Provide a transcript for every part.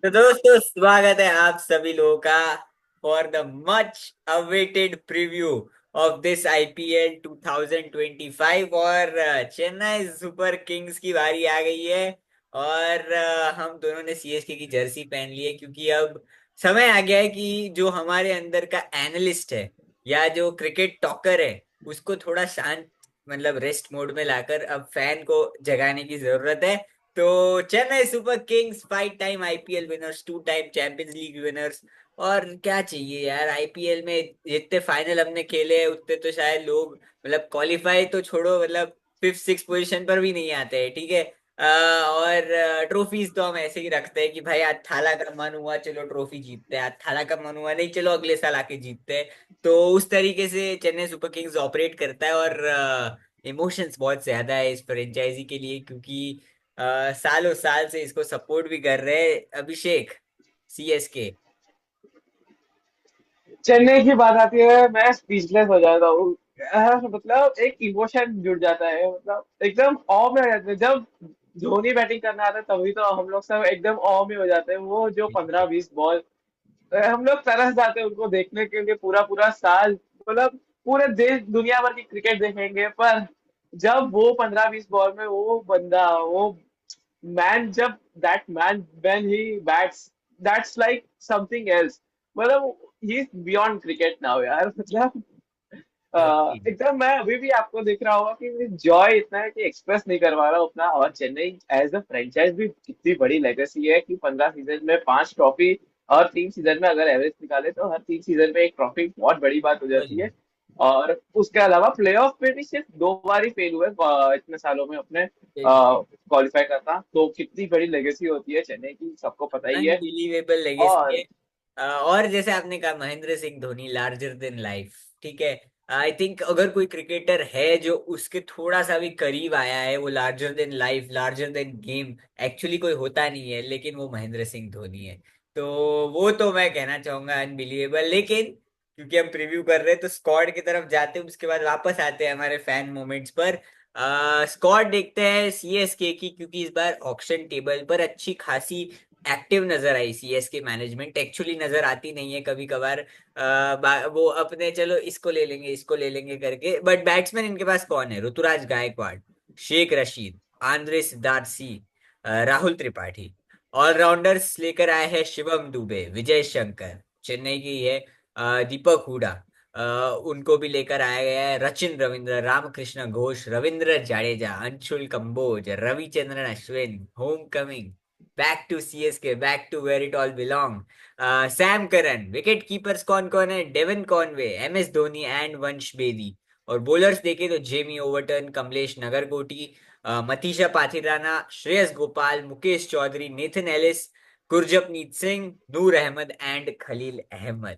तो दोस्तों स्वागत है आप सभी लोगों का for the much awaited preview of this IPL 2025। और चेन्नई सुपर किंग्स की बारी आ गई है। और हम दोनों ने सीएसके की जर्सी पहन ली है क्योंकि अब समय आ गया है कि जो हमारे अंदर का एनालिस्ट है या जो क्रिकेट टॉकर है उसको थोड़ा शांत मतलब रेस्ट मोड में लाकर अब फैन को जगाने की जरूरत है। तो Chennai super Kings 5 time IPL winners, 2 time champions league winners. और क्या चाहिए यार आईपीएल में। जितने फाइनल हमने खेले हैं उतने तो शायद लोग मतलब क्वालिफाई तो छोड़ो, मतलब फिफ्थ सिक्स पोजीशन पर भी नहीं आते हैं, ठीक है। और ट्रॉफीज तो हम ऐसे ही रखते हैं कि भाई आज थाला का मन हुआ चलो ट्रॉफी जीतते हैं, आज थाला का मन हुआ नहीं चलो अगले साल आके जीतते हैं। तो उस तरीके से चेन्नई सुपर किंग्स ऑपरेट करता है। और इमोशंस बहुत ज्यादा है इस फ्रेंचाइजी के लिए क्योंकि सालों साल से इसको सपोर्ट भी कर रहे हैं अभिषेक, सीएसके। चेन्नई की बात आती है, मैं स्पीचलेस हो जाता हूँ। मतलब एक इमोशन जुड़ जाता है, मतलब एकदम ऑ में हो जाते हैं जब धोनी बैटिंग करना आता है। तभी तो हम लोग सब एकदम ऑ में हो जाते हैं। वो जो 15-20 बॉल हम लोग तरस जाते हैं उनको देखने के लिए पूरा पूरा साल। मतलब पूरे देश दुनिया भर की क्रिकेट देखेंगे, पर जब वो 15-20 बॉल में वो बंदा, वो मैन, जब that man when he bats, that's like something else. मतलब he is beyond cricket now यार। मतलब एकदम मैं अभी भी आपको देख रहा होगा कि मुझे जॉय इतना है कि एक्सप्रेस नहीं करवा रहा हूँ अपना। और चेन्नई एज अ फ्रेंचाइज भी कितनी बड़ी लेगेसी है कि 15 सीजन में 5 ट्रॉफी, और 3 सीजन में अगर एवरेज निकाले तो हर 3 सीजन में एक ट्रॉफी बहुत बड़ी बात हो जाती है। और उसके अलावा प्लेऑफ में भी सिर्फ 2 बार ही फेल हुए इतने सालों में अपने क्वालिफाई करना। तो कितनी बड़ी लेगेसी होती है चेन्नई की, सबको पता ही है। अनबिलीवेबल लेगेसी और है। और जैसे आपने कहा Mahendra Singh Dhoni larger than life, ठीक है। आई थिंक अगर कोई क्रिकेटर है जो उसके थोड़ा सा भी करीब आया है, वो larger than life, larger than game actually कोई होता नहीं है, लेकिन वो महेंद्र सिंह धोनी है। तो वो तो मैं कहना चाहूंगा अनबिलीवेबल। लेकिन क्योंकि हम प्रीव्यू कर रहे हैं तो स्क्वाड की तरफ जाते हैं, उसके बाद वापस आते हैं हमारे फैन मोमेंट्स पर। स्क्वाड देखते हैं सीएसके की, क्योंकि इस बार ऑक्शन टेबल पर अच्छी खासी एक्टिव नजर आई। सीएसके मैनेजमेंट एक्चुअली नजर आती नहीं है कभी कभार। वो अपने चलो इसको ले लेंगे इसको ले लेंगे करके, बट बैट्समैन इनके पास कौन है? ऋतुराज गायकवाड़, शेख रशीद, आंद्रे सिद्धार्थ सी, राहुल त्रिपाठी। ऑलराउंडर्स लेकर आए हैं शिवम दुबे, विजय शंकर, चेन्नई की है, दीपक हुडा। उनको भी लेकर आया गया है Rachin Ravindra, Ramakrishna Ghosh, Ravindra Jadeja, Anshul Kamboj, Ravichandran Ashwin, homecoming, back to CSK, back to where it all belong, Sam Curran. Wicket keepers कौन कौन है? Devon Conway, MS Dhoni and Vansh Bedi. और बॉलर्स देखे तो Jamie Overton, Kamlesh Nagarkoti, Matheesha Pathirana, Shreyas Gopal, Mukesh Choudhary, Nathan Ellis, Gurjapneet Singh, Noor Ahmad and Khaleel Ahmed.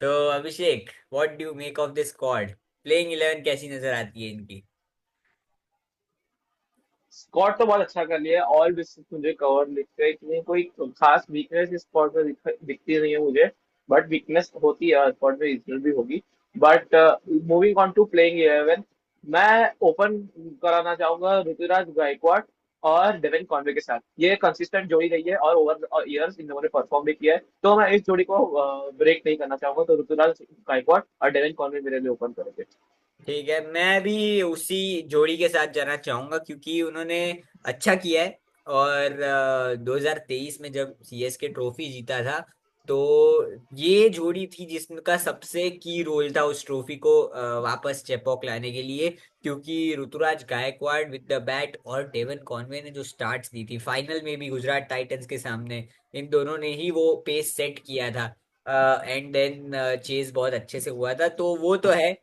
तो Abhishek, what do you make of this squad? Playing 11 कैसी नजर आती है इनकी? स्कॉट तो बहुत अच्छा कर लिया है। ऑल डिस्ट्रिक्ट मुझे कवर दिखते हैं कि नहीं, कोई खास वीकनेस इस स्कॉट में दिखती नहीं है मुझे। बट वीकनेस होती है स्कॉट में, रीजनल भी होगी। But moving on to playing 11, मैं ओपन कराना चाहूंगा ऋतुराज गायकवाड़ और डेविन कॉनवे के साथ। ये कंसिस्टेंट जोड़ी रही है और ओवर इयर्स इन लोगों ने परफॉर्म भी किया है, तो मैं इस जोड़ी को ब्रेक नहीं करना चाहूंगा। तो ऋतुराज गायकवाड़ और डेविन कॉनवे मेरे लिए ओपन करेंगे। ठीक है, मैं भी उसी जोड़ी के साथ जाना चाहूंगा क्योंकि उन्होंने अच्छा किया है। और 2023 में जब सीएसके ट्रॉफी जीता था तो ये जोड़ी थी जिसका सबसे की रोल था उस ट्रॉफी को वापस चेपॉक लाने के लिए। क्योंकि Ruturaj Gaikwad with the bat और डेवन कॉनवे ने जो स्टार्ट्स दी थी फाइनल में भी गुजरात टाइटंस के सामने, इन दोनों ने ही वो पेस सेट किया था। एंड देन चेज बहुत अच्छे से हुआ था, तो वो तो है।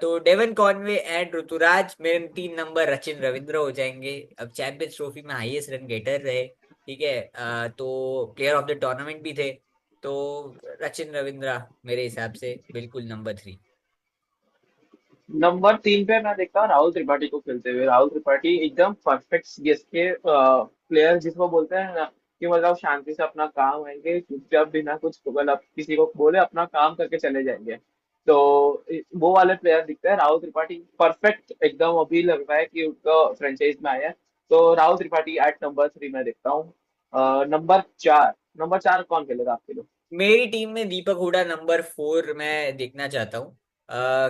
तो डेवन कॉनवे एंड ऋतुराज मेरे 3 नंबर रचिन रविंद्र हो जाएंगे। अब चैंपियंस ट्रॉफी में हाईएस्ट रन गेटर रहे, ठीक है। तो प्लेयर ऑफ द टूर्नामेंट भी थे। तो रचिन रविंद्र मेरे हिसाब से बिल्कुल नंबर 3। नंबर 3 पे मैं देखता हूँ राहुल त्रिपाठी को खेलते हुए। राहुल त्रिपाठी एकदम परफेक्ट सीएस के प्लेयर, जिसको बोलते हैं ना कि मतलब शांति से अपना काम आएंगे, चुपचाप बिना कुछ मतलब किसी को बोले अपना काम करके चले जाएंगे। तो वो वाले प्लेयर दिखते हैं। राहुल त्रिपाठी परफेक्ट एकदम अभी लग रहा है कि उनका फ्रेंचाइज में आया है। तो राहुल त्रिपाठी एट नंबर 3 मैं देखता हूँ। नंबर 4 कौन खेलेगा आपके लिए? मेरी टीम में दीपक हुडा नंबर 4 मैं देखना चाहता हूँ।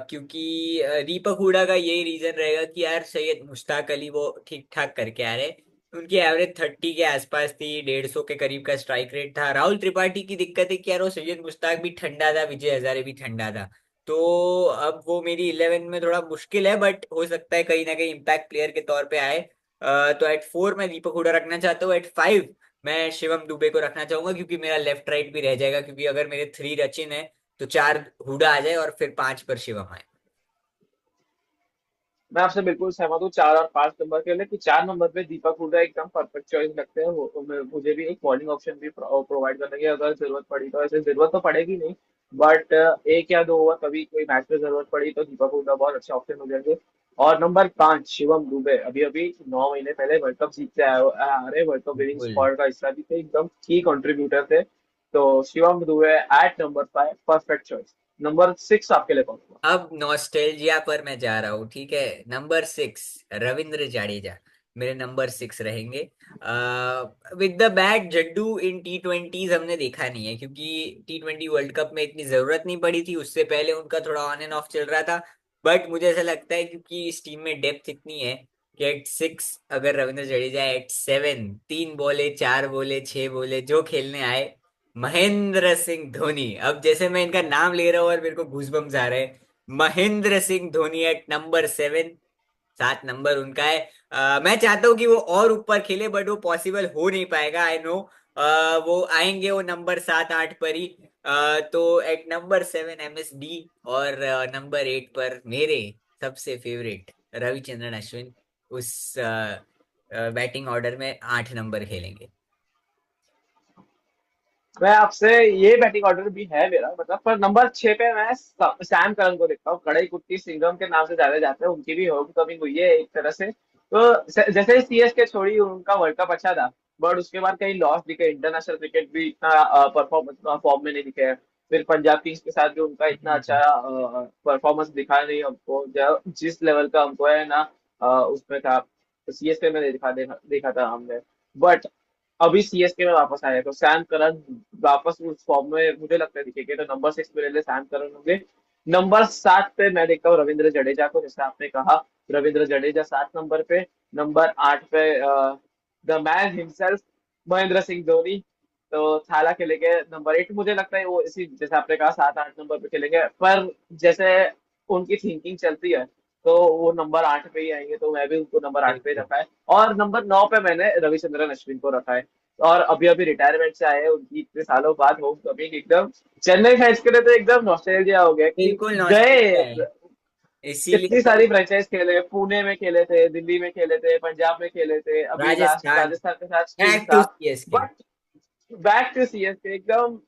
क्योंकि दीपक हुडा का यही रीजन रहेगा कि यार सैयद मुश्ताक अली वो ठीक ठाक करके आ रहे। उनकी एवरेज 30 के आसपास थी, 150 के करीब का स्ट्राइक रेट था। राहुल त्रिपाठी की दिक्कत है कि यार वो सैयद मुश्ताक भी ठंडा था, विजय हजारे भी ठंडा था। तो अब वो मेरी 11 में थोड़ा मुश्किल है, बट हो सकता है कहीं ना कहीं इम्पैक्ट प्लेयर के तौर पे आए। तो एट 4 मैं दीपक हुडा रखना चाहता हूँ। एट 5 मैं शिवम दुबे को रखना चाहूंगा, क्योंकि मेरा लेफ्ट राइट भी रह जाएगा। क्योंकि अगर मेरे 3 रचिन है तो 4 हुडा आ जाए और फिर 5 पर शिवम आए। मैं आपसे बिल्कुल सहमत हूँ 4 और 5 नंबर के लिए, कि 4 नंबर पे दीपक हुडा एकदम परफेक्ट चॉइस लगते हैं। मुझे भी एक बॉलिंग ऑप्शन भी प्रोवाइड करने की अगर जरूरत पड़ी तो, ऐसे जरूरत तो पड़ेगी नहीं, बट 1 या 2 ओवर कभी कोई मैच में जरूरत पड़ी तो दीपक हुडा बहुत अच्छे ऑप्शन हो जाएंगे। और नंबर 5 शिवम दुबे, अभी अभी 9 महीने पहले वर्ल्ड कप जीत के आ रहे, वर्ल्ड कप विनिंग बिल्कुल। स्क्वाड का हिस्सा भी थे, एकदम की कंट्रीब्यूटर थे। तो Shivam Dube at number 5 perfect choice. Number 6 आपके लिए कौन होगा? अब नॉस्टैल्जिया पर मैं जा रहा हूँ, ठीक है। नंबर 6 रविंद्र जाडेजा मेरे नंबर 6 रहेंगे। With the bat Jaddu in T20s हमने देखा नहीं है, क्योंकि T20 वर्ल्ड कप में इतनी जरूरत नहीं पड़ी थी। उससे पहले उनका थोड़ा ऑन एंड ऑफ चल रहा था। बट मुझे ऐसा लगता है क्योंकि इस टीम में डेप्थ इतनी है कि एट 6 अगर रविंद्र जडेजा, एट 7 3 बॉले 4 बॉले 6 बॉले जो खेलने आए, महेंद्र सिंह धोनी। अब जैसे मैं इनका नाम ले रहा हूँ और मेरे को गूजबम्स आ रहे हैं। Mahendra Singh Dhoni at number 7, 7 number उनका है। मैं चाहता हूँ कि वो और ऊपर खेले, बट वो पॉसिबल हो नहीं पाएगा, आई नो। वो आएंगे वो नंबर 7 8 पर ही। तो एट नंबर 7 MSD, और नंबर 8 पर मेरे सबसे फेवरेट रविचंद्रन अश्विन उस बैटिंग ऑर्डर में 8 नंबर खेलेंगे। मैं आपसे, ये बैटिंग ऑर्डर भी है मेरा, मतलब पर नंबर 6 पे मैं सैम करन को देखता हूँ। कड़ई कुट्टी सिंघम के नाम से जाने जाते हैं, उनकी भी होम कमिंग हुई है एक तरह से। तो जैसे CSK छोड़ी, उनका वर्ल्ड कप अच्छा था, बट उसके बाद कहीं लॉस दिखे, इंटरनेशनल क्रिकेट भी इतना परफॉर्मेंस फॉर्म में नहीं दिखे है। फिर पंजाब किंग्स के साथ भी उनका इतना अच्छा परफॉर्मेंस दिखा नहीं हमको, जिस लेवल का हमको है ना उसमें था, CSK में देखा था हमने। बट अभी CSK में वापस आया है, तो सैम करन वापस उस फॉर्म में मुझे लगता है दिखेंगे। तो नंबर 6 मेरे लिए सैम करन होंगे। नंबर 7 पे मैं देखता हूँ रविंद्र जडेजा को, जैसे आपने कहा, रविंद्र जडेजा 7 नंबर पे। नंबर 8 पे the man himself, Mahendra Singh Dhoni. तो थाला खेलेंगे। नंबर 8 मुझे लगता है वो इसी, जैसे आपने कहा, 7 8 नंबर पे खेलेंगे, पर जैसे उनकी थिंकिंग चलती है तो वो नंबर 8 पे ही आएंगे, तो मैं भी उनको नंबर 8 पे बिल्कुल। रखा है। और नंबर 9 पे मैंने रविचंद्रन अश्विन को रखा है। और अभी अभी रिटायरमेंट से आए हैं, उनकी इतने सालों बाद होम कमिंग, एकदम चेन्नई फैंस के लिए तो एकदम नॉस्टैल्जिया हो गया कि बिल्कुल गए। नॉस्टैल्जिया है, इसीलिए इतनी तो। सारी फ्रेंचाइज खेले, पुणे में खेले थे, दिल्ली में खेले थे, पंजाब में खेले थे, अभी लास्ट राजस्थान, राजस्थान के साथ स्टिंग बैक था। To CSK। But back to CSK एकदम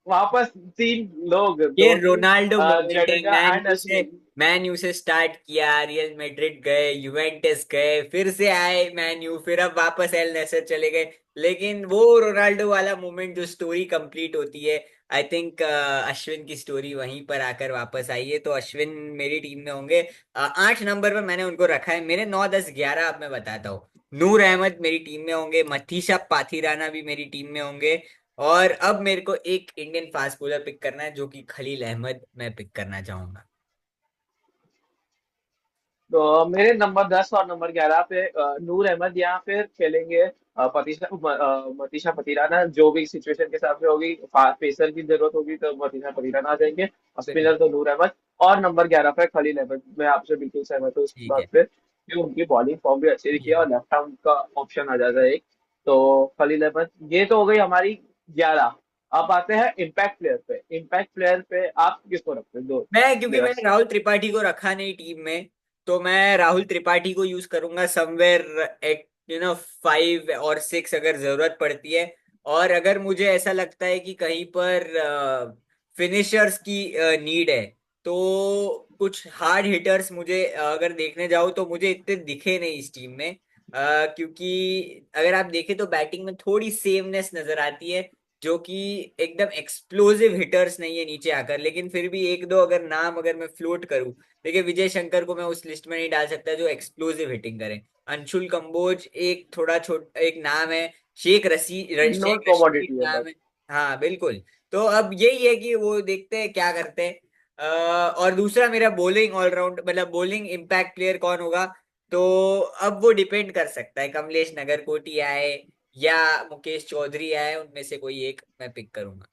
वापस। 3 लोग, ये Dhoni, Ronaldo moment, Jadeja and Ashwin. Man U से स्टार्ट किया, रियल मैड्रिड गए, युवेंटस गए, फिर से आए मैन यू, फिर अब वापस एल नेसर चले गए। लेकिन वो रोनाल्डो वाला मोमेंट जो स्टोरी कंप्लीट होती है, आई थिंक अश्विन की स्टोरी वहीं पर आकर वापस आई है। तो अश्विन मेरी टीम में होंगे। 8 नंबर पर मैंने उनको रखा है। मेरे 9 10 11 अब मैं बताता हूँ। नूर अहमद मेरी टीम में होंगे, मथीशा पाथीराना भी मेरी टीम में होंगे। और अब मेरे को एक इंडियन फास्ट बॉलर पिक करना है, जो कि खलील अहमद मैं पिक करना चाहूंगा। तो मेरे नंबर 10 और नंबर 11 पे नूर अहमद या फिर खेलेंगे मतीशा पतिराना। जो भी सिचुएशन के हिसाब से होगी, पेसर की जरूरत होगी तो मतीशा पतिराना आ जाएंगे, और स्पिनर तो नूर अहमद। और नंबर 11 पे खलील अहमद। मैं आपसे बिल्कुल सहमत हूँ इस ठीक बात है। पे, कि उनकी बॉलिंग फॉर्म भी अच्छी दिखी है, ये और लेफ्ट आर्म का ऑप्शन आ जाता है एक। तो खलील अहमद, ये तो हो गई हमारी 11। अब आते हैं इम्पैक्ट प्लेयर पे। इम्पैक्ट प्लेयर पे आप किसको रखते हैं? दो क्योंकि मैंने प्लेयर्स। राहुल त्रिपाठी को रखा नहीं टीम में, तो मैं राहुल त्रिपाठी को यूज करूंगा समवेयर एट 5 और 6 अगर जरूरत पड़ती है। और अगर मुझे ऐसा लगता है कि कहीं पर फिनिशर्स की नीड है, तो कुछ हार्ड हिटर्स मुझे अगर देखने जाओ तो मुझे इतने दिखे नहीं इस टीम में। क्योंकि अगर आप देखें तो बैटिंग में थोड़ी सेमनेस नजर आती है, जो कि एकदम एक्सप्लोसिव हिटर्स नहीं है नीचे आकर। लेकिन फिर भी एक दो अगर नाम अगर मैं फ्लोट करूं, देखिए विजय शंकर को मैं उस लिस्ट में नहीं डाल सकता जो एक्सप्लोसिव हिटिंग करे। अंशुल कंबोज एक थोड़ा छोट एक नाम है। नोन शेख रशीद कमोडिटी है नाम बस। है। हाँ बिल्कुल। तो अब यही है कि वो देखते हैं क्या करते हैं। और दूसरा मेरा बॉलिंग ऑलराउंड मतलब बॉलिंग इम्पैक्ट प्लेयर कौन होगा, तो अब वो डिपेंड कर सकता है, कमलेश नगरकोटी आए या मुकेश चौधरी आए, उनमें से कोई एक मैं पिक करूंगा।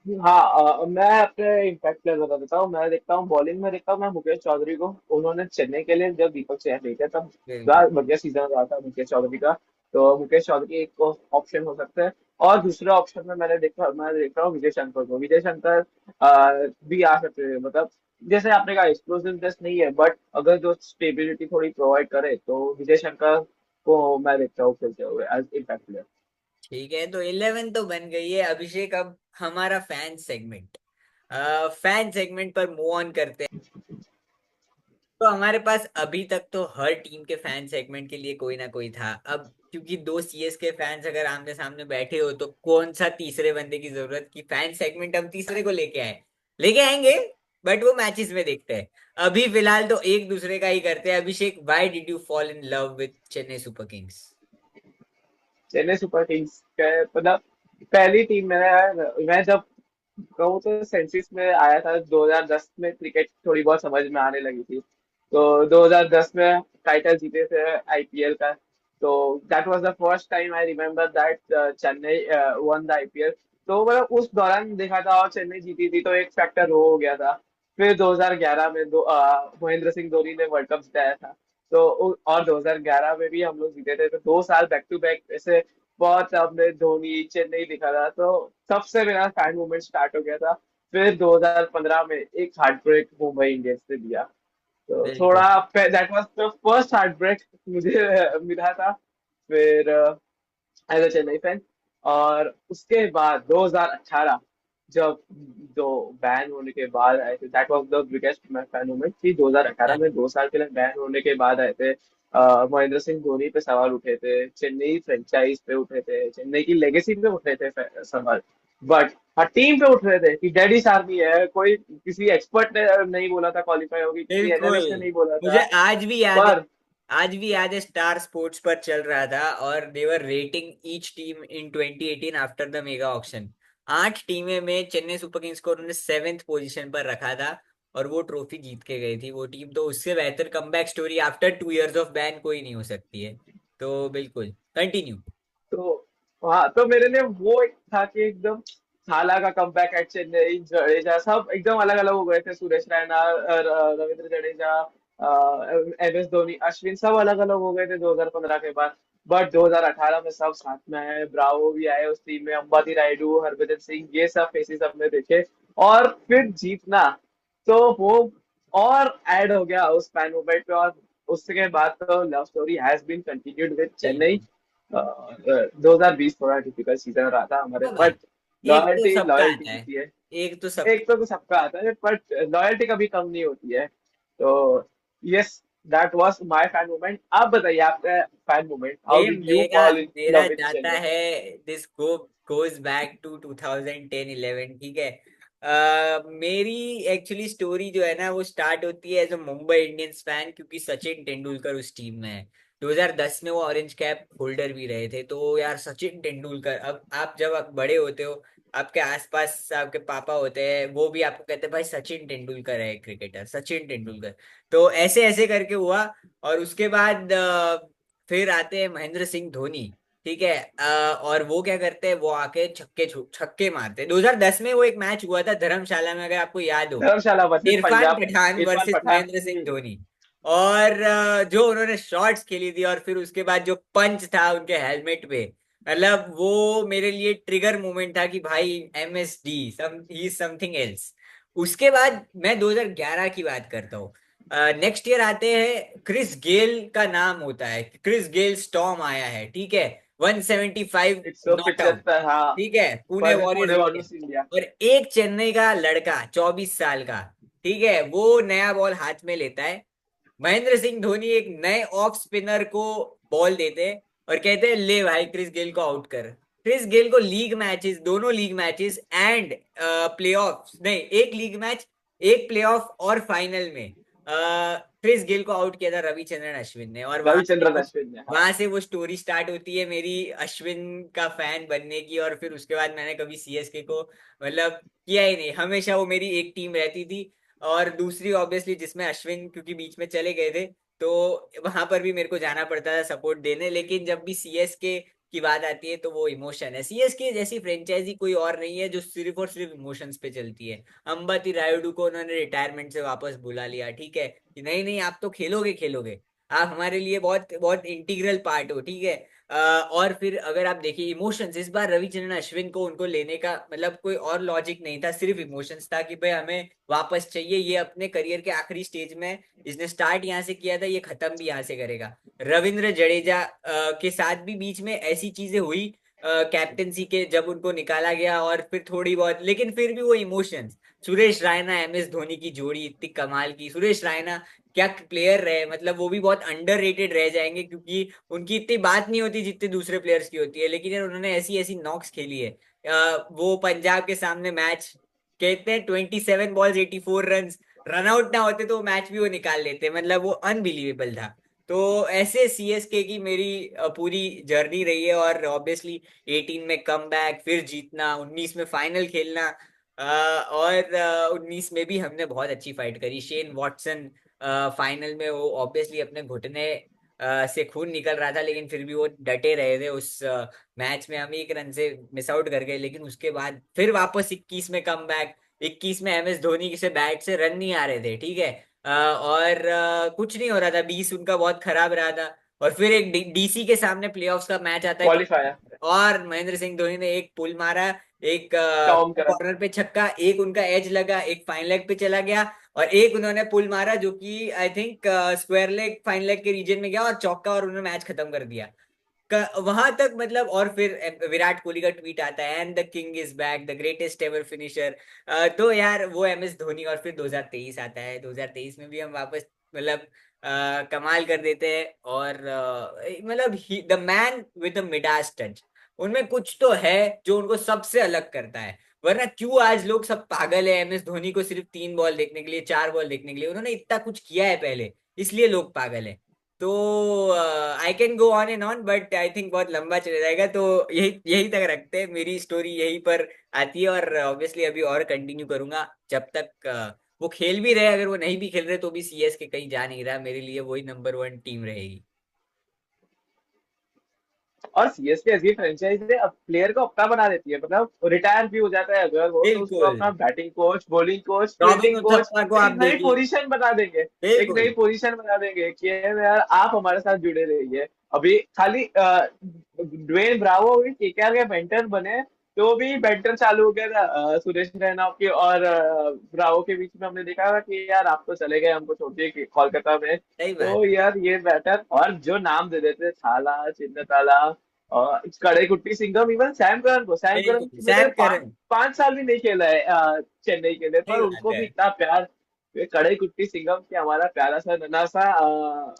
हाँ, मैं अपने इम्पैक्ट प्लेयर बता देता हूँ। मैं देखता हूँ बॉलिंग में, देखता हूँ मैं मुकेश चौधरी को। उन्होंने चेन्नई के लिए जब दीपक चहर नहीं थे तब बिल्कुल। बड़ा बढ़िया सीजन रहा था मुकेश चौधरी का। तो मुकेश चौधरी एक ऑप्शन हो सकता है। और दूसरे ऑप्शन में मैं देख रहा हूँ विजय शंकर को। विजय शंकर भी आ सकते हैं, मतलब जैसे आपने कहा एक्सप्लोसिवनेस नहीं है, बट अगर जो स्टेबिलिटी थोड़ी प्रोवाइड करे तो विजय शंकर को मैं देखता हूँ खेलते हुए एज इम्पैक्ट प्लेयर। ठीक है, तो 11 तो बन गई है अभिषेक। अब हमारा फैन सेगमेंट, फैन सेगमेंट पर मूव ऑन करते हैं। तो हमारे पास अभी तक तो हर टीम के फैन सेगमेंट के लिए कोई ना कोई था। अब क्योंकि दो सीएस के फैंस अगर आमने सामने बैठे हो, तो कौन सा तीसरे बंदे की जरूरत की फैन सेगमेंट हम तीसरे को लेके आएंगे, बट वो मैचेस में देखते हैं। अभी फिलहाल तो एक दूसरे का ही करते हैं। Abhishek, why did you fall in love with Chennai super kings? Chennai super kings के मतलब पहली टीम मैं जब कहूँ तो सेंसिस में आया था 2010 में, क्रिकेट थोड़ी बहुत समझ में आने लगी थी। तो 2010 में टाइटल जीते थे आईपीएल का। तो that was the first time I remember that Chennai one the IPL. तो मतलब उस दौरान देखा था और चेन्नई जीती थी तो एक फैक्टर वो हो गया था। फिर 2011 में महेंद्र सिंह धोनी ने वर्ल्ड कप जिताया था। तो और 2011 में भी हम लोग जीते थे, तो 2 साल बैक टू बैक ऐसे बहुत हमने धोनी चेन्नई दिखा था। तो तब से मेरा फैन मूवमेंट स्टार्ट हो गया था। फिर 2015 में एक हार्ट ब्रेक मुंबई इंडियंस से दिया। तो बिल्कुल। थोड़ा that was the first heartbreak मुझे मिला था। फिर एज अ चेन्नई फैन। और उसके बाद 2018 जब दो बैन होने के बाद आए थे, that was the biggest fan movement कि 2018 में 2 साल के लिए बैन होने के बाद आए थे। महेंद्र सिंह धोनी पे सवाल उठे थे, चेन्नई फ्रेंचाइज पे उठे थे, चेन्नई की लेगेसी पे उठे थे सवाल। बट हाँ, टीम पे उठ रहे थे कि डैडिस आर्मी है। कोई किसी एक्सपर्ट ने नहीं बोला था क्वालिफाई होगी, किसी बिल्कुल। एनालिस्ट ने नहीं बोला मुझे था। आज भी याद है, पर आज भी याद है स्टार स्पोर्ट्स पर चल रहा था और they were rating each team in 2018 after the mega auction. 8 टीमें में चेन्नई सुपर किंग्स को उन्होंने 7th पोजीशन पर रखा था, और वो ट्रॉफी जीत के गई थी वो टीम। तो उससे बेहतर comeback story after 2 years of ban कोई नहीं हो सकती है। तो बिल्कुल कंटिन्यू। तो हाँ, तो मेरे लिए वो एक था कि एकदम थाला का कमबैक एट चेन्नई, जडेजा सब एकदम अलग अलग हो गए थे। सुरेश रैना, रविंद्र जडेजा, एम एस धोनी, अश्विन सब अलग अलग हो गए थे 2015 के बाद। बट 2018 में सब साथ में आए, ब्रावो भी आए उस टीम में, अंबाती रायडू, हरभजन सिंह, ये सब फेसेस हमने देखे। और फिर जीतना, तो वो और ऐड हो गया उस फैन मूवमेंट पे। और उसके बाद तो love story has been continued with Chennai. बिल्कुल। 2020 थोड़ा डिफिकल्ट सीजन रहा था हमारे, हाँ भाई, बट एक तो लॉयल्टी सबका लॉयल्टी आता है। होती है। एक तो सब। एक तो सबका आता है, बट लॉयल्टी कभी कम नहीं होती है। तो yes, that was my fan movement. आप बताइए आपका फैन मूवमेंट, हाउ ये डिड यू मेरा फॉल इन मेरा लव विद जाता चेन्नई? है, दिस गोज बैक टू 2010-11। ठीक है। मेरी एक्चुअली स्टोरी जो है ना, वो स्टार्ट होती है as a Mumbai Indians fan, क्योंकि सचिन तेंदुलकर उस टीम में है। 2010 में वो ऑरेंज कैप होल्डर भी रहे थे। तो यार सचिन तेंदुलकर, अब आप जब आप बड़े होते हो, आपके आसपास आपके पापा होते हैं, वो भी आपको कहते हैं भाई सचिन तेंदुलकर है क्रिकेटर, सचिन तेंदुलकर। तो ऐसे ऐसे करके हुआ। और उसके बाद फिर आते हैं महेंद्र सिंह धोनी। ठीक है। और वो क्या करते हैं, वो आके छक्के मारते हैं। 2010 में वो एक मैच हुआ था धर्मशाला में, अगर आपको याद हो, धर्मशाला वर्सेस इरफान पंजाब। पठान इरफान वर्सेस पठान। महेंद्र सिंह धोनी। और जो उन्होंने शॉट्स खेली थी, और फिर उसके बाद जो पंच था उनके हेलमेट पे, मतलब वो मेरे लिए ट्रिगर मोमेंट था कि भाई MSD सम ही समथिंग एल्स। उसके बाद मैं 2011 की बात करता हूँ। नेक्स्ट ईयर आते हैं, क्रिस गेल का नाम होता है, क्रिस गेल स्टॉर्म आया है। ठीक है। 175 नॉट आउट। 175, हाँ। ठीक है, Pune versus warriors Pune India. Wars India. और एक चेन्नई का लड़का 24 साल का, ठीक है, वो नया बॉल हाथ में लेता है। महेंद्र सिंह धोनी एक नए ऑफ स्पिनर को बॉल देते हैं और कहते हैं ले भाई क्रिस गेल को आउट कर। क्रिस गेल को लीग मैचेस, दोनों लीग मैचेस एंड प्लेऑफ नहीं, एक लीग मैच, एक प्लेऑफ और फाइनल में क्रिस गेल को आउट किया था रविचंद्रन अश्विन ने, और रविचंद्रन अश्विन ने, हाँ। वहां से वो स्टोरी स्टार्ट होती है मेरी अश्विन का फैन बनने की। और फिर उसके बाद मैंने कभी सीएसके को मतलब किया ही नहीं, हमेशा वो मेरी एक टीम रहती थी। और दूसरी ऑब्वियसली जिसमें अश्विन क्योंकि बीच में चले गए थे, तो वहां पर भी मेरे को जाना पड़ता था सपोर्ट देने। लेकिन जब भी सीएसके की बात आती है तो वो इमोशन है। सीएसके जैसी फ्रेंचाइजी कोई और नहीं है जो सिर्फ और सिर्फ इमोशंस पे चलती है। अंबती रायुडू को उन्होंने रिटायरमेंट से वापस बुला लिया, ठीक है कि नहीं नहीं आप तो खेलोगे खेलोगे, आप हमारे लिए बहुत बहुत इंटीग्रल पार्ट हो, ठीक है। और फिर अगर आप देखिए इमोशंस, इस बार रविचंद्रन अश्विन को उनको लेने का मतलब कोई और लॉजिक नहीं था, सिर्फ इमोशंस था कि भाई हमें वापस चाहिए। ये अपने करियर के आखिरी स्टेज में, इसने स्टार्ट यहाँ से किया था, ये खत्म भी यहाँ से करेगा। रविंद्र जडेजा के साथ भी बीच में ऐसी चीजें हुई कैप्टेंसी के, जब उनको निकाला गया और फिर थोड़ी बहुत, लेकिन फिर भी वो emotions. Suresh Raina M S Dhoni की जोड़ी इतनी कमाल की, सुरेश रायना क्या प्लेयर रहे, मतलब वो भी बहुत अंडररेटेड रह जाएंगे क्योंकि उनकी इतनी बात नहीं होती जितनी दूसरे प्लेयर्स की होती है, लेकिन यार उन्होंने ऐसी ऐसी नॉक्स खेली है। वो पंजाब के सामने मैच, कहते हैं 27 बॉल्स 84 रन, रन आउट ना होते तो मैच भी वो निकाल लेते, मतलब वो अनबिलीवेबल था। तो ऐसे सीएसके की मेरी पूरी जर्नी रही है। और ऑब्वियसली 18 में कम बैक, फिर जीतना, 19 में फाइनल खेलना, और 19 में भी हमने बहुत अच्छी फाइट करी। शेन वॉटसन फाइनल में वो ऑब्वियसली अपने घुटने से खून निकल रहा था, लेकिन फिर भी वो डटे रहे थे उस मैच में। हम एक रन से मिस आउट कर गए, लेकिन उसके बाद फिर वापस 21 में कम बैक। 21 में एमएस धोनी से बैट से रन नहीं आ रहे थे, ठीक है। और कुछ नहीं हो रहा था, 20 उनका बहुत खराब रहा था। और फिर एक डीसी के सामने प्लेऑफ्स का मैच आता है, क्वालिफायर। और महेंद्र सिंह धोनी ने एक पुल मारा, एक टॉम करन। कॉर्नर पे छक्का, एक उनका एज लगा, एक फाइन लेग पे चला गया, और एक उन्होंने पुल मारा जो कि I think square leg fine leg के रीजन में गया और चौका, और उन्होंने मैच खत्म कर दिया। वहां तक मतलब। और फिर विराट कोहली का ट्वीट आता है, and the king is back, the greatest ever finisher. तो यार वो एम एस धोनी। और फिर 2023 आता है, 2023 में भी हम वापस मतलब कमाल कर देते हैं। और मतलब the man with the Midas touch, उनमें कुछ तो है जो उनको सबसे अलग करता है। वरना क्यों आज लोग सब पागल है एम एस धोनी को सिर्फ 3 बॉल देखने के लिए, 4 बॉल देखने के लिए। उन्होंने इतना कुछ किया है पहले, इसलिए लोग पागल है। तो I can go on and on, but I think बहुत लंबा चले जाएगा, तो यही यही तक रखते हैं। मेरी स्टोरी यहीं पर आती है, और ऑब्वियसली अभी और कंटिन्यू करूंगा जब तक वो खेल भी रहे। अगर वो नहीं भी खेल रहे तो भी सीएस के कहीं जा नहीं रहा, मेरे लिए वही नंबर 1 टीम रहेगी। और सीएसके ऐसी फ्रेंचाइज है, अब प्लेयर को अपना बना देती है, मतलब रिटायर भी हो जाता है अगर वो, तो उसको बिल्कुल। अपना batting coach, bowling coach, robin fielding coach, Uthappa को आप एक नई देखिए। पोजीशन बना देंगे। एक नई बिल्कुल। पोजीशन बना देंगे कि यार आप हमारे साथ जुड़े रहिए। अभी खाली ड्वेन ब्रावो भी केकेआर के मेंटर बने, तो भी बैटर चालू हो गया था सुरेश रैना के और ब्रावो के बीच में। हमने देखा था कि यार आप तो चले गए हमको छोड़ के कोलकाता में, सही बात तो है। यार ये बैटर और जो नाम दे देते थाला, चिन्नताला और कड़े कुट्टी सिंघम, इवन सैम करन बिल्कुल मैंने सैम पांच करन। पांच साल भी नहीं खेला है चेन्नई के लिए, सही पर बात उनको है। भी इतना प्यार। ये कड़े कुट्टी सिंघम के हमारा प्यारा सा नन्हा सा मैं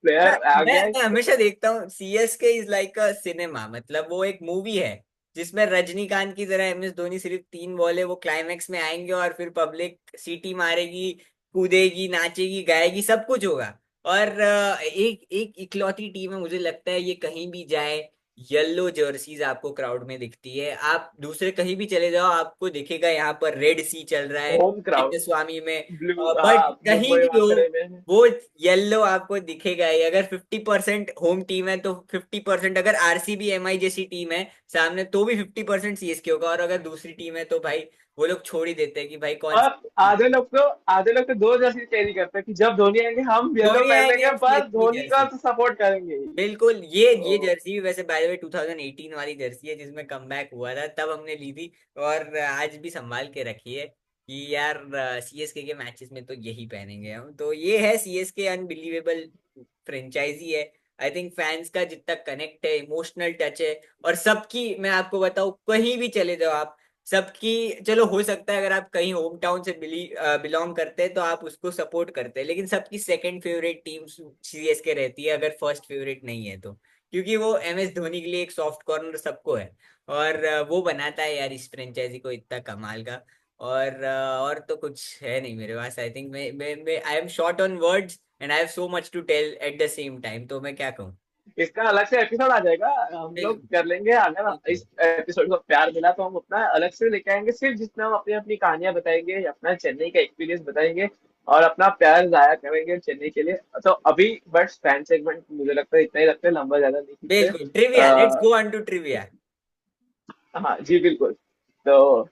प्लेयर आ मैं गया मैं है। हमेशा देखता हूँ CSK is like a cinema, मतलब वो एक मूवी है जिसमें रजनीकांत की तरह एम एस धोनी सिर्फ 3 बॉल है, वो क्लाइमेक्स में आएंगे और फिर पब्लिक सीटी मारेगी, कूदेगी, नाचेगी, गाएगी, सब कुछ होगा। और एक एक इकलौती टीम है मुझे लगता है, ये कहीं भी जाए येलो जर्सीज आपको क्राउड में दिखती है। आप दूसरे कहीं भी चले जाओ आपको दिखेगा यहाँ पर रेड सी चल रहा है होम क्राउड, स्वामी में। ब्लू, बट हाँ, कहीं मुंबई भी हो वानखड़े में। वो येलो आपको दिखेगा ही। अगर 50% होम टीम है तो 50%, अगर आरसीबी एमआई जैसी टीम है सामने तो भी 50% सीएसके होगा। और अगर दूसरी टीम है तो भाई वो लोग छोड़ ही देते हैं कि भाई कौन और सी। आधे लोग तो दो जर्सी कैरी करते हैं कि जब धोनी आएंगे हम येलो धोनी पहन आएंगे लेंगे, हम पर सीएसके की धोनी का जर्सी। तो सपोर्ट करेंगे ही। बिल्कुल। ये तो जर्सी भी वैसे बाय द वे 2018 वाली जर्सी है जिसमें कमबैक हुआ था, तब हमने ली थी। और आज भी संभाल के रखी है कि यार सीएसके के मैचेस में तो यही पहनेंगे हम। तो ये है सीएसके, अनबिलीवेबल फ्रेंचाइजी है। आई थिंक फैंस का जितना कनेक्ट है, इमोशनल टच है, और सबकी मैं आपको बताऊं कहीं भी चले जाओ आप, सबकी, चलो हो सकता है अगर आप कहीं होम टाउन से बिलोंग करते हैं तो आप उसको सपोर्ट करते हैं, लेकिन सबकी सेकंड फेवरेट टीम सीएसके रहती है अगर फर्स्ट फेवरेट नहीं है तो, क्योंकि वो एम एस धोनी के लिए एक सॉफ्ट कॉर्नर सबको है। और वो बनाता है यार इस फ्रेंचाइजी को इतना कमाल का। और और तो कुछ है नहीं मेरे पास। आई थिंक मैं I am short on words. And I have so much to tell at the same time, तो मैं क्या कहूँ। इसका अलग से एपिसोड आ जाएगा, हम लोग बिल्कुल कर लेंगे। अगर बिल्कुल। इस एपिसोड को प्यार मिला तो हम अपना अलग से लेके आएंगे, सिर्फ जिसमें हम अपनी अपनी कहानियां बताएंगे, अपना चेन्नई का एक्सपीरियंस बताएंगे और अपना प्यार जाया करेंगे चेन्नई के लिए। तो अभी बस फैन सेगमेंट मुझे लगता है इतना ही रखते हैं, लंबा ज्यादा नहीं खींचते। बिल्कुल trivia, let's go on to trivia. हाँ जी बिल्कुल। तो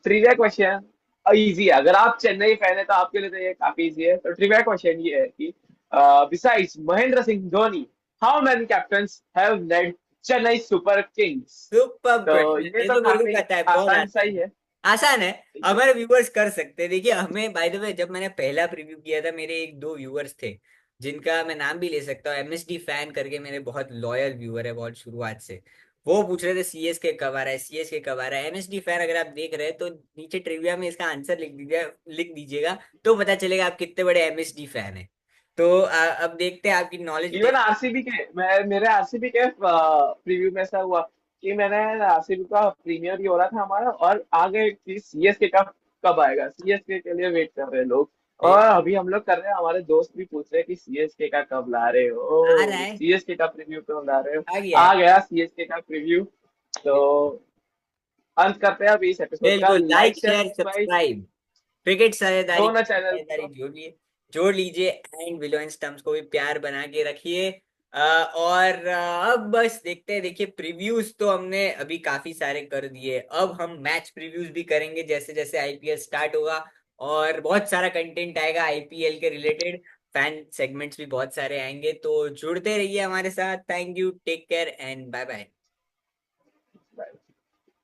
ट्रिविया क्वेश्चन इजी है, अगर आप चेन्नई फैन है तो आपके लिए तो ये काफी इजी है। तो ट्रिविया क्वेश्चन ये है कि besides Mahendra Singh Dhoni, how many captains have led Chennai super Kings? Super तो क्वेश्चन, ये ये तो तो मेरे को काफी पता है, बहुत आसान सा आसान ही है। है। आसान है। ठीक है। हमारे व्यूअर्स कर सकते हैं। देखिए हमें, बाय द वे, जब मैंने पहला प्रीव्यू किया था, मेरे एक दो व्यूअर्स थे जिनका मैं नाम भी ले सकता हूँ, एमएसडी फैन करके, मेरे बहुत लॉयल व्यूअर है बहुत शुरुआत से। वो पूछ रहे थे सीएसके कब आ रहा है, सीएसके कब आ रहा है। एमएसडी फैन अगर आप देख रहे हैं तो नीचे ट्रिविया में इसका आंसर लिख दीजिएगा, तो पता चलेगा आप कितने बड़े एमएसडी फैन है। तो अब देखते हैं आपकी नॉलेज इवन टेस्ट। आरसीबी के, मैं मेरे आरसीबी के प्रीव्यू में ऐसा हुआ कि मैंने आरसीबी का प्रीमियर ही हो रहा था हमारा, और आ गए कि सीएसके का कब आएगा, सीएसके के लिए वेट कर रहे हैं लोग। और अभी हम लोग कर रहे हैं, हमारे दोस्त भी पूछ रहे हैं कि सीएसके का कब ला रहे आ रहा हो, है, सीएसके का प्रीव्यू कब ला रहे हो। आ गया है। आ गया सीएसके का प्रीव्यू। तो अंत करते हैं अभी इस एपिसोड का। बिल्कुल, like like share share subscribe cricket साझेदारी, दोनों चैनल साझेदारी को। जोड़ लीजिए। एंड विलो एंड स्टम्प्स को भी प्यार बना के रखिए। और अब बस देखते हैं। देखिए प्रीव्यूज तो हमने अभी काफी सारे कर दिए, अब हम मैच प्रीव्यूज भी करेंगे जैसे जैसे आईपीएल स्टार्ट होगा। और बहुत सारा कंटेंट आएगा आईपीएल के रिलेटेड, फैन सेगमेंट्स भी बहुत सारे आएंगे, तो जुड़ते रहिए हमारे साथ। Thank you, take care and bye bye.